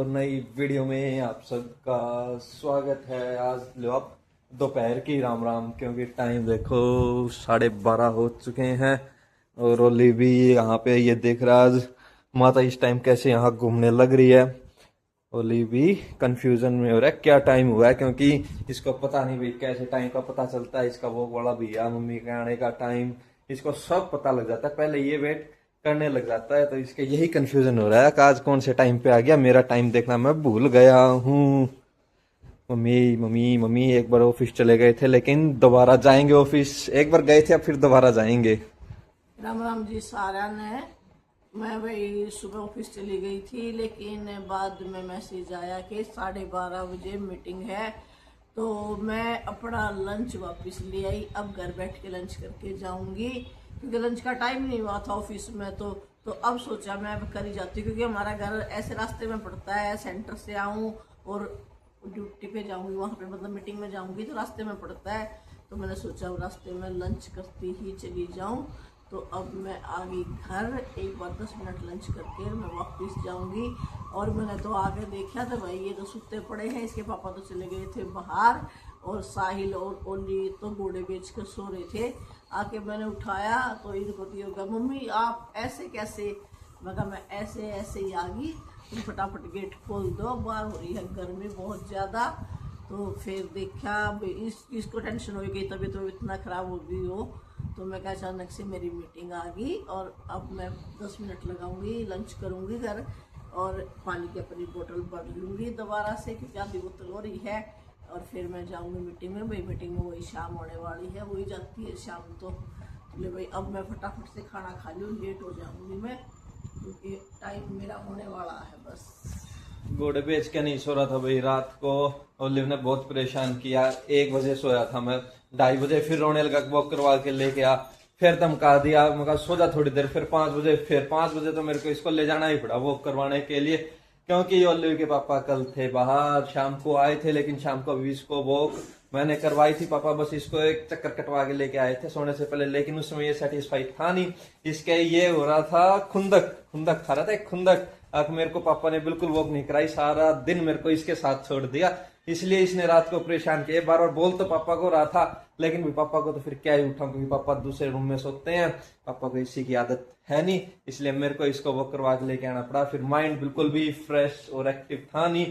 और नई वीडियो में आप सबका स्वागत है। आज लो आप दोपहर की राम राम, क्योंकि टाइम देखो 12:30 हो चुके हैं और ओली भी यहाँ पे ये देख रहा आज माता इस टाइम कैसे यहाँ घूमने लग रही है। ओली भी कंफ्यूजन में हो रहा है क्या टाइम हुआ है, क्योंकि इसको पता नहीं भाई कैसे टाइम का पता चलता है। इसका वो बड़ा भैया मम्मी के आने का टाइम इसको सब पता लग जाता है, पहले ये वेट करने लग जाता है। तो इसके यही कंफ्यूजन हो रहा है कि आज कौन से टाइम पे आ गया, मेरा टाइम देखना मैं भूल गया हूँ। मम्मी मम्मी मम्मी एक बार ऑफिस चले गए थे, लेकिन दोबारा जाएंगे ऑफिस। एक बार गए थे अब फिर दोबारा जाएंगे। राम राम जी सारा ने। मैं भाई सुबह ऑफिस चली गई थी, लेकिन बाद में मैसेज आया कि 12:30 बजे मीटिंग है, तो मैं अपना लंच वापस ले आई। अब घर बैठ के लंच करके जाऊंगी, क्योंकि लंच का टाइम नहीं हुआ था ऑफिस में। तो अब सोचा मैं अब कर ही जाती, क्योंकि हमारा घर ऐसे रास्ते में पड़ता है। सेंटर से आऊँ और ड्यूटी पे जाऊंगी, वहाँ पे मतलब मीटिंग में जाऊंगी तो रास्ते में पड़ता है। तो मैंने सोचा अब रास्ते में लंच करती ही चली जाऊँ। तो अब मैं आ गई घर, एक बार 10 मिनट लंच करके मैं वापस जाऊंगी। और मैंने तो आगे देखा तो भाई ये तो सुते पड़े हैं, इसके पापा तो चले गए थे बाहर, और साहिल और ओली तो घोड़े बेच कर सो रहे थे। आके मैंने उठाया तो इनको तो होगा, मम्मी आप ऐसे कैसे? मैं कहा मैं ऐसे ऐसे ही आ गई, तुम फटाफट गेट खोल दो, बाहर हो रही है गर्मी बहुत ज़्यादा। तो फिर देखा इसको टेंशन हो गई, तबीयत तो इतना ख़राब हो गई हो। तो मैं क्या अचानक से मेरी मीटिंग आ गई, और अब मैं 10 मिनट लगाऊंगी, लंच करूंगी घर, और पानी की अपनी बोतल भर लूँगी दोबारा से, क्योंकि आधी बोतल हो रही है। और फिर मैं जाऊंगी मीटिंग में। भाई मीटिंग में वही शाम होने वाली है, वही जाती है शाम। तो ले भाई अब मैं फटाफट से खाना खा लूँ, लेट हो जाऊंगी मैं, क्योंकि टाइम मेरा होने वाला है। बस घोड़े बेच के नहीं सो रहा था भाई रात को, ओलिव ने बहुत परेशान किया। 1 बजे सोया था मैं, 2:30 बजे फिर रोने लगा, वॉक करवा के लेके आ, फिर धमका दिया। मैं कहा सो जा थोड़ी देर। फिर 5 बजे, फिर 5 बजे तो मेरे को इसको ले जाना ही पड़ा वॉक करवाने के लिए, क्योंकि ओलिव के पापा कल थे बाहर, शाम को आए थे, लेकिन शाम को अभी इसको वॉक मैंने करवाई थी। पापा बस इसको एक चक्कर कटवा के लेके आए थे सोने से पहले, लेकिन उसमें ये सेटिस्फाई था नहीं। इसके ये हो रहा था खुंदक खुंदक खा रहा था, एक खुंदक। अब मेरे को पापा ने बिल्कुल वॉक नहीं कराई, सारा दिन मेरे को इसके साथ छोड़ दिया, इसलिए इसने रात को परेशान किया। बार बार बोल तो पापा को रहा था, लेकिन भी पापा को तो फिर क्या ही उठाऊं, क्योंकि पापा दूसरे रूम में सोते हैं, पापा को इसी की आदत है नहीं, इसलिए मेरे को इसको वॉक करवा के लेके आना पड़ा। फिर माइंड बिल्कुल भी फ्रेश और एक्टिव था नहीं।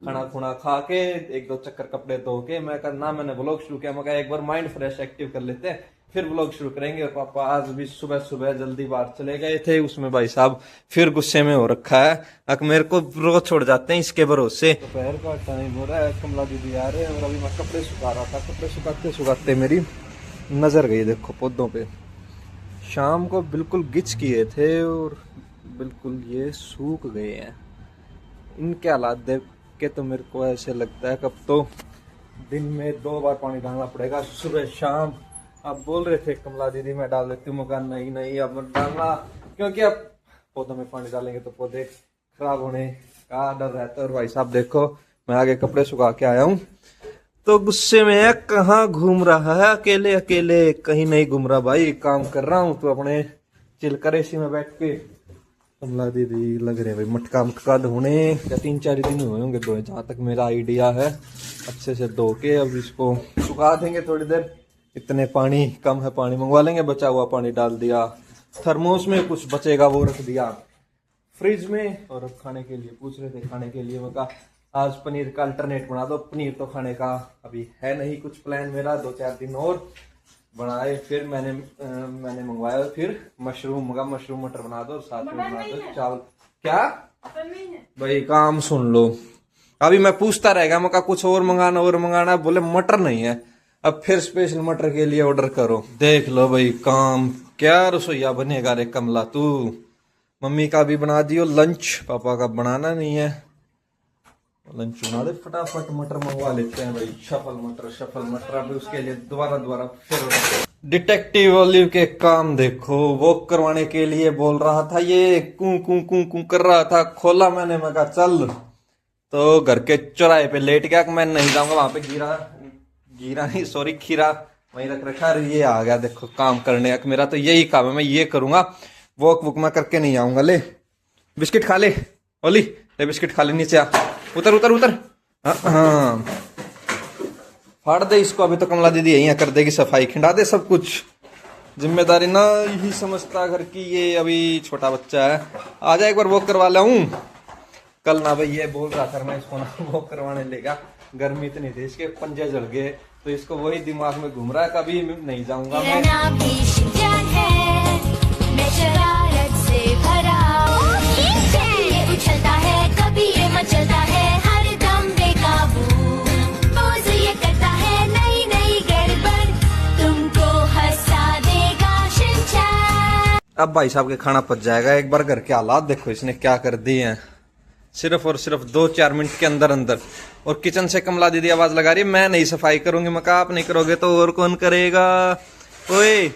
खाना खुना खा के 1-2 चक्कर कपड़े धो के मैं करना, मैंने ब्लॉग शुरू किया। मैं कहा एक बार माइंड फ्रेश एक्टिव कर लेते हैं, फिर ब्लॉग शुरू करेंगे। और पापा आज भी सुबह सुबह जल्दी बाहर चले गए थे, उसमें भाई साहब फिर गुस्से में हो रखा है, अक मेरे को रोज छोड़ जाते हैं इसके भरोसे। दोपहर का टाइम हो रहा है, कमला दीदी आ रहे हैं, और अभी मैं कपड़े सुखा रहा था। कपड़े सुखाते सुखाते मेरी नजर गई देखो पौधों पे, शाम को बिल्कुल गिच किए थे और बिल्कुल ये सूख गए हैं। इनके हालात देख के तो मेरे को ऐसे लगता है कब तो दिन में 2 बार पानी डालना पड़ेगा, सुबह शाम। आप बोल रहे थे कमला दीदी मैं डाल देती हूँ, मकान नहीं नहीं अब मत डालना, क्योंकि अब पौधों में पानी डालेंगे तो पौधे खराब होने का डर रहता है। और भाई साहब देखो मैं आगे कपड़े सुखा के आया हूँ, तो गुस्से में है, कहाँ घूम रहा है अकेले अकेले? कहीं नहीं घूम रहा भाई, काम कर रहा हूँ तो अपने चिल करे इसी में बैठ के। कमला दीदी लग रहे हैं भाई मटका मटका धोने, या 3-4 दिन हुए होंगे धोए, जहाँ तक मेरा आइडिया है। अच्छे से धो के अब इसको सुखा देंगे थोड़ी देर। इतने पानी कम है, पानी मंगवा लेंगे, बचा हुआ पानी डाल दिया थर्मोस में, कुछ बचेगा वो रख दिया फ्रिज में। और खाने के लिए पूछ रहे थे, खाने के लिए मैं कहा आज पनीर का अल्टरनेट बना दो। पनीर तो खाने का अभी है नहीं कुछ प्लान मेरा, 2-4 दिन और बनाए। फिर मैंने मंगवाया फिर मशरूम मगा, मशरूम मटर बना दो, साथ में बना दो चावल। क्या भाई काम सुन लो, अभी मैं पूछता रहेगा मैं कुछ और मंगाना और मंगाना, बोले मटर नहीं है। अब फिर स्पेशल मटर के लिए ऑर्डर करो। देख लो भाई काम, क्या रसोईया बनेगा रे कमला तू। मम्मी का भी बना दियो लंच, पापा का बनाना नहीं है, लंच बना दे फटाफट। मटर मंगवा लेते हैं भाई, शफल मटर। अभी उसके लिए दोबारा फिर डिटेक्टिव ओलिव के काम देखो, वॉक करवाने के लिए बोल रहा था, ये कू कू कू कू कर रहा था। खोला मैंने, मैं कहा चल, तो घर के चौराहे पे लेट गया, मैं नहीं जाऊंगा वहां पे। गिरा नहीं सॉरी खीरा वहीं रख रखा। ये आ गया देखो काम करने का, मेरा तो यही काम है, मैं ये करूंगा, वॉक वॉक मैं करके नहीं आऊंगा। ले बिस्किट खा ले ओली, ले बिस्किट खा ले, नीचे आ, उतर उतर उतर। हाँ फाड़ दे इसको, अभी तो कमला दीदी यही कर देगी सफाई, खिंडा दे सब कुछ। जिम्मेदारी ना यही समझता घर की, ये अभी छोटा बच्चा है। आजा एक बार वॉक करवा लाऊं। कल ना भाई ये बोल रहा था मैं इसको ना वॉक करवाने लेगा, गर्मी इतनी थी इसके पंजे जल गए, तो इसको वही दिमाग में घूम रहा है, कभी नहीं जाऊंगा मैं। उछलता है कभी ये मचलता है हर दम बेकाबू, रोज ये करता है नई नई गड़बड़, तुमको हंसा देगा शिनचैन। अब भाई साहब के खाना पच जाएगा। एक बार घर के हालात देखो इसने क्या कर दिए हैं, सिर्फ और सिर्फ 2-4 मिनट के अंदर अंदर। और किचन से कमला दीदी आवाज लगा रही है, मैं नहीं सफाई करूंगी। मैं कहा आप नहीं करोगे तो और कौन करेगा। ओए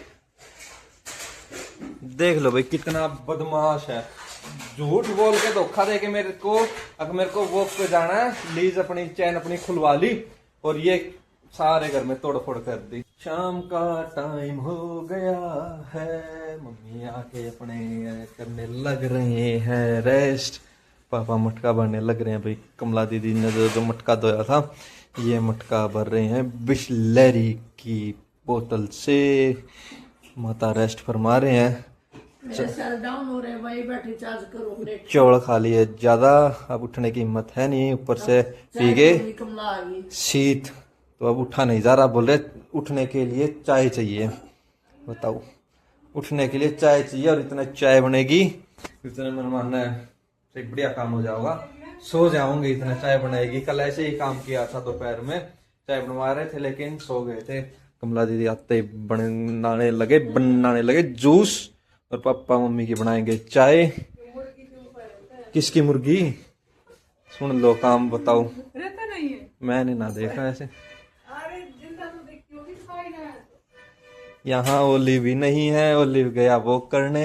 देख लो भाई कितना बदमाश है, झूठ बोल के धोखा दे के मेरे को, अगर मेरे को वॉक पे जाना है, लीज अपनी चैन अपनी खुलवा ली और ये सारे घर में तोड़ फोड़ कर दी। शाम का टाइम हो गया है, मम्मी आके अपने करने लग रहे हैं रेस्ट, पापा मटका भरने लग रहे हैं। भाई कमला दीदी ने जो मटका धोया था, ये मटका भर रहे हैं बिस्लेरी की बोतल से। माता रेस्ट फरमा रहे हैं। मेरे सर डाउन हो रहे भाई, बैटरी चार्ज करो प्लेट। चौड़ खा लिए ज्यादा, अब उठने की हिम्मत है नहीं, ऊपर से पी गए कमला आ गई शीत, तो अब उठा नहीं जा रहा। बोल रहे उठने के लिए चाय चाहिए। बताओ, उठने के लिए चाय चाहिए, और इतना चाय बनेगी, इतना मन मानना है एक बढ़िया काम हो जाएगा। सो जाऊंगे इतना चाय बनाएगी। कल ऐसे ही काम किया था, दोपहर में चाय बनवा रहे थे लेकिन सो गए थे। कमला दीदी आते ही बनाने लगे जूस, और पापा मम्मी की बनाएंगे चाय। किसकी मुर्गी? सुन लो काम, बताओ। मैंने ना देखा ऐसे। यहाँ ओलिव भी नहीं है, ओलिव गया वॉक करने।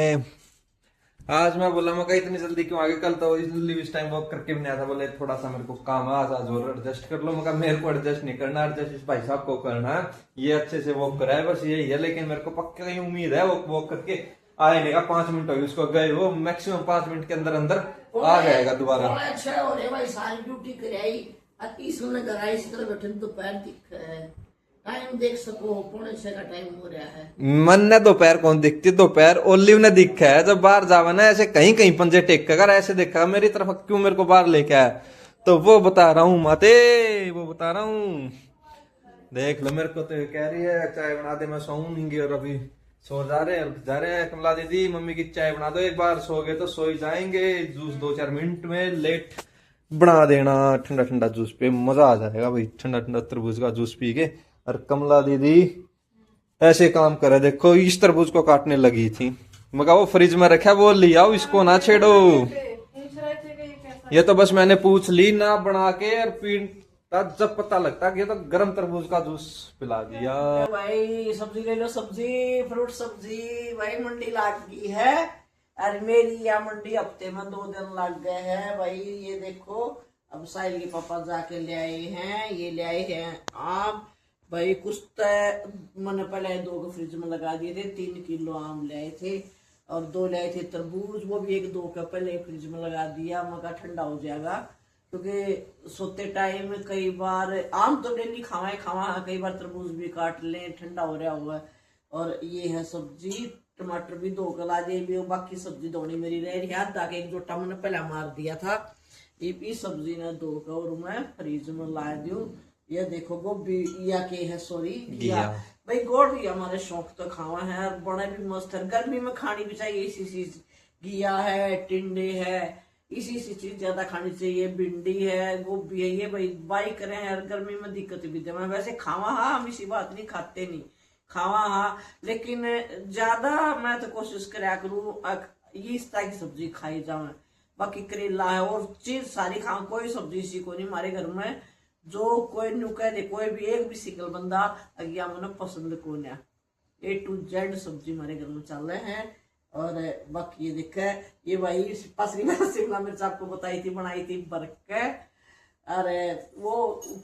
आज मैं बोला मैं इतनी जल्दी क्यों आ गए, कल तो ओलिव इस टाइम वॉक करके भी नहीं आया था। बोले थोड़ा सा मेरे को काम है आज और एडजस्ट कर लो। मैं मेरे को एडजस्ट नहीं करना, एडजस्ट इस भाई साहब को करना है। ये अच्छे से वॉक करा है, बस यही है। लेकिन मेरे को पक्का ही उम्मीद है वो वॉक करके आए नहीं का 5 मिनट हो गए उसको गए, वो मैक्सिमम 5 मिनट के अंदर अंदर आ जाएगा दोबारा। अच्छा हो रहे भाई, सारी ड्यूटी कराई, तीसरे घर आई, इसी तरह बैठे दोपहर दिख है, टाइम देख सको 5:45 का टाइम हो रहा है। मन ने दोपहर कौन दिखती, दोपहर ओलिव ने दिखा है। जब बाहर जावा ना ऐसे कहीं कहीं पंजे टेक कर ऐसे देखा मेरी तरफ, क्यों मेरे को बाहर लेके आया, तो वो बता रहा हूँ माते, वो बता रहा हूँ। देख लो मेरे को तो कह रही है चाय बना दे, मैं सोऊंगी, और अभी सो जा रहे हैं कमला दीदी, मम्मी की चाय बना दो। एक बार सो गए तो सो ही जाएंगे। जूस 2-4 मिनट में लेट बना देना, ठंडा ठंडा जूस पे मजा आ जाएगा भाई, ठंडा ठंडा तरबूज का जूस पी के। और कमला दीदी ऐसे काम करे, देखो इस तरबूज को काटने लगी थी, मगर वो फ्रिज में रखा, वो लिया इसको ना छेड़ो। ये तो बस मैंने पूछ ली ना बना के, और पीता जब पता लगता कि ये तो गर्म तरबूज का जूस पिला दिया। भाई सब्जी ले लो, सब्जी फ्रूट सब्जी भाई मंडी लाग गई है। और मेरी या मंडी हफ्ते में 2 दिन लग गए हैं भाई। ये देखो अब साहिल के पापा जाके ले आए हैं, ये ले आए हैं आम भाई। कुछ तो मैंने पहले 2 को फ्रिज में लगा दिए थे, 3 किलो आम ले आए थे, और 2 ले आए थे तरबूज, वो भी 1-2 का पहले फ्रिज में लगा दिया, मगर ठंडा हो जाएगा। क्योंकि सोते टाइम कई बार आम तो डेली खावा, कई बार तरबूज भी काट लें, ठंडा हो रहा हुआ। और ये है सब्जी, टमाटर भी 2 कला दे भी, बाकी सब्जी धोनी मेरी रह रही है, ताकि 1 जोटा मैंने पहले मार दिया था। ये भी सब्जी ने 2 का और मैं फ्रिज में ला दूं। ये देखो गोभी या के है, सॉरी घिया भाई, गोड़ भी हमारे शौक तो खावा है, और बड़ा भी मस्त है। गर्मी में खानी भी चाहिए इसी चीज, घिया है, टिंडे है, इसी चीज ज्यादा खानी चाहिए। भिंडी है, गोभी है, ये भाई बाई करें यार, गर्मी में दिक्कत भी दे। मैं वैसे खावा हाँ, हम इसी बात नहीं खाते नहीं, खावा हाँ, लेकिन ज्यादा मैं तो कोशिश कराया करूँ इस तरह की सब्जी खाई जाए। बाकी करेला है और चीज सारी खाओ, कोई सब्जी इसी को नहीं हमारे घर में जो कोई नु कह दे, कोई भी एक भी सिंगल बंदा अगिया मैंने पसंद को नहीं। A to Z सब्जी हमारे घर में चल रहे हैं। और बाकी ये देखा ये भाई पसरी में शिमला मिर्च आपको बताई थी, बनाई थी बरक के, अरे वो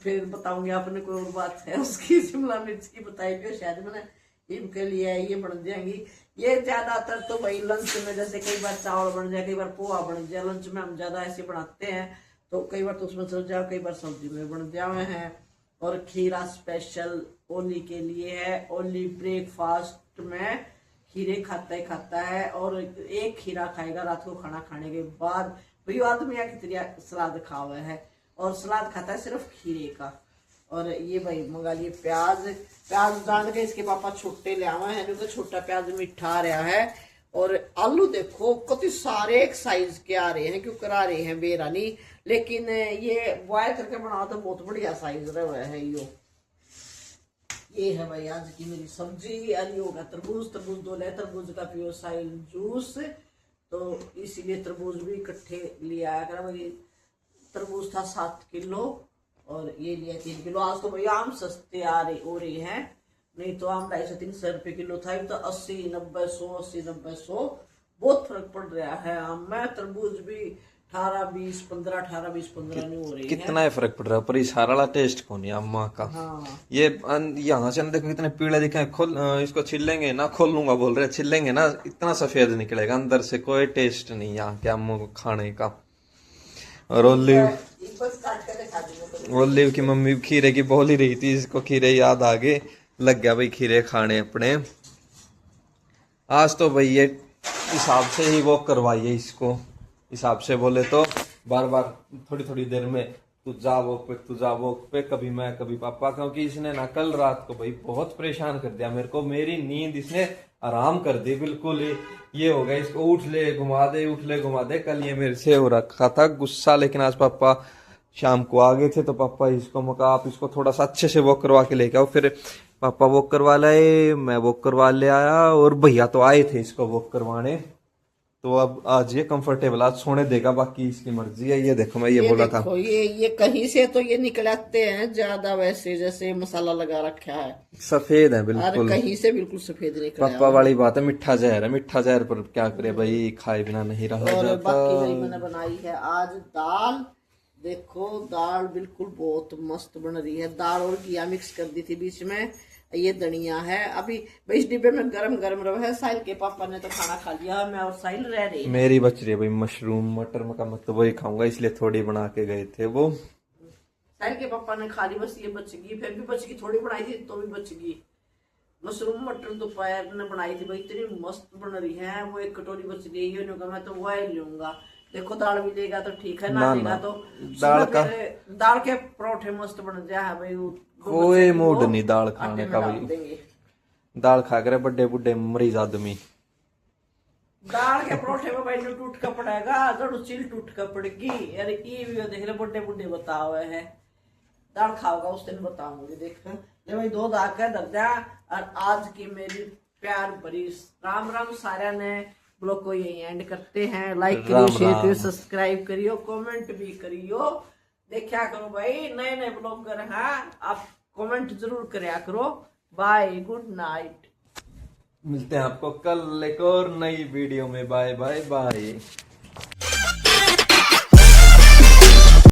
फिर बताऊंगी आपने, कोई और बात है उसकी, शिमला मिर्च की बताई थी शायद मैंने इनके लिए ये बन जाएंगी। ये ज्यादातर तो भाई लंच में, जैसे कई बार चावल बन जाए, कई बार पोहा बन जाए, लंच में हम ज्यादा ऐसे बनाते हैं, तो कई बार तो उसमें चल जाए, कई बार सब्जी में बन जाए हैं। और खीरा स्पेशल ओली के लिए है। ओली ब्रेकफास्ट में खीरे खाता है, और एक खीरा खाएगा रात को खाना खाने के बाद। भाई आदमी कितनी सलाद खा हुआ है, और सलाद खाता है सिर्फ खीरे का। और ये भाई मंगा लिए प्याज डाल के, इसके पापा छोटे ले आवे हैं, क्योंकि छोटा प्याज मीठा आ रहा है। और आलू देखो कितने सारे एक साइज के आ रहे हैं, क्यों करा रहे हैं बेरानी, लेकिन ये बॉयल करके बनाओ तो बहुत बढ़िया साइज रहा है। ये है भाई आज की मेरी सब्जी। अली होगा तरबूज दो ले, तरबूज का पियो साइल जूस, तो इसीलिए तरबूज भी इकट्ठे ले आया करा भाई। तरबूज था 7 किलो और ये लिया 3 किलो। आज तो भाई आम सस्ते हो रहे हैं, नहीं तो आम 250-300 रुपए किलो था, तो 80-90-100 बहुत फर्क पड़ रहा है आम में। तरबूज भी 18-20-15 नहीं हो रही है। कितना ही फर्क पड़ रहा है, पर इस सारा वाला टेस्ट कौन है अम्मा का। हाँ। ये यहाँ से देखो कितने पीले दिखे हैं, खोल इसको छिलेंगे ना, खोल लूंगा बोल रहे, छिलेंगे ना इतना सफेद निकलेगा, अंदर से कोई टेस्ट नहीं यहाँ के अम्मो को खाने का। और ओलिव की मम्मी खीरे की बोल ही रही थी, इसको खीरे याद आ गए, लग गया भाई खीरे खाने अपने। आज तो भाई ये हिसाब से ही वो करवाइए इसको, हिसाब से बोले तो बार बार थोड़ी देर में तू जा वो पे कभी मैं कभी पापा, क्योंकि इसने ना कल रात को भाई बहुत परेशान कर दिया मेरे को, मेरी नींद इसने आराम कर दी बिल्कुल ही। ये हो गया इसको उठ ले घुमा दे। कल ये मेरे से हो रखा था गुस्सा, लेकिन आज पापा शाम को आ गए थे, तो पापा इसको मका आप इसको थोड़ा सा अच्छे से वॉक करवा के लेके आओ। फिर पापा वॉक करवा लाए, मैं वॉक करवा ले आया, और भैया तो आए थे इसको वॉक करवाने। तो अब आज ये कंफर्टेबल आज सोने देगा, बाकी इसकी मर्जी है। ये देखो मैं ये बोला था, ये कहीं से तो ये निकलते हैं ज्यादा, वैसे जैसे मसाला लगा रखा है, सफेद है बिल्कुल, कहीं से बिल्कुल सफेद निकला। पापा वाली बात है, मीठा जहर पर क्या करे भाई, खाए बिना नहीं रहा जाता। बाकी भाई मैंने बनाई है आज दाल। देखो दाल बिल्कुल बहुत मस्त बन रही है, दाल और घिया मिक्स कर दी थी बीच में। ये धनिया है, अभी इस डिब्बे में गरम रहा है। साहिल के पापा ने तो खाना खा लिया, मैं और साहिल रह रही। मेरी बच रही है भाई मशरूम मटर का, मतलब वही खाऊंगा, इसलिए थोड़ी बना के गए थे वो। साहिल के पापा ने खा ली, बस ये बच गई, फिर भी बच गई, थोड़ी बनाई थी तो भी बच गई। मशरूम मटर दोपहर ने बनाई थी भाई, इतनी मस्त बन रही है। वो एक कटोरी बच गई है, मैं तो वही लूंगा। देखो दाल भी लेगा तो ठीक है, ना लेगा तो दाल के परोठे मस्त बन जाए भाई। कोई मूड नहीं दाल खाने का भाई, दाल खा कर बड़े बुढ़े मरीज आदमी। दाल के परोठे में भाई टूट का पड़ेगा, जड़ चिल टूट का पड़ेगी। अरे ये भी देख ले, बड़े बुढ़े बता हुए है, दाल खाओगा उस दिन बताऊंगी। देख ले भाई, 2 दाग का दर्जा। और आज की मेरी प्यार भरी राम सारा ने ब्लॉग को यही एंड करते हैं। लाइक करियो, शेयर करियो, सब्सक्राइब करियो, कमेंट भी करियो। देखा करो भाई नए ब्लॉगर हैं, आप कमेंट जरूर करया करो। Bye, good night. मिलते हैं आपको कल एक और नई वीडियो में। Bye bye bye.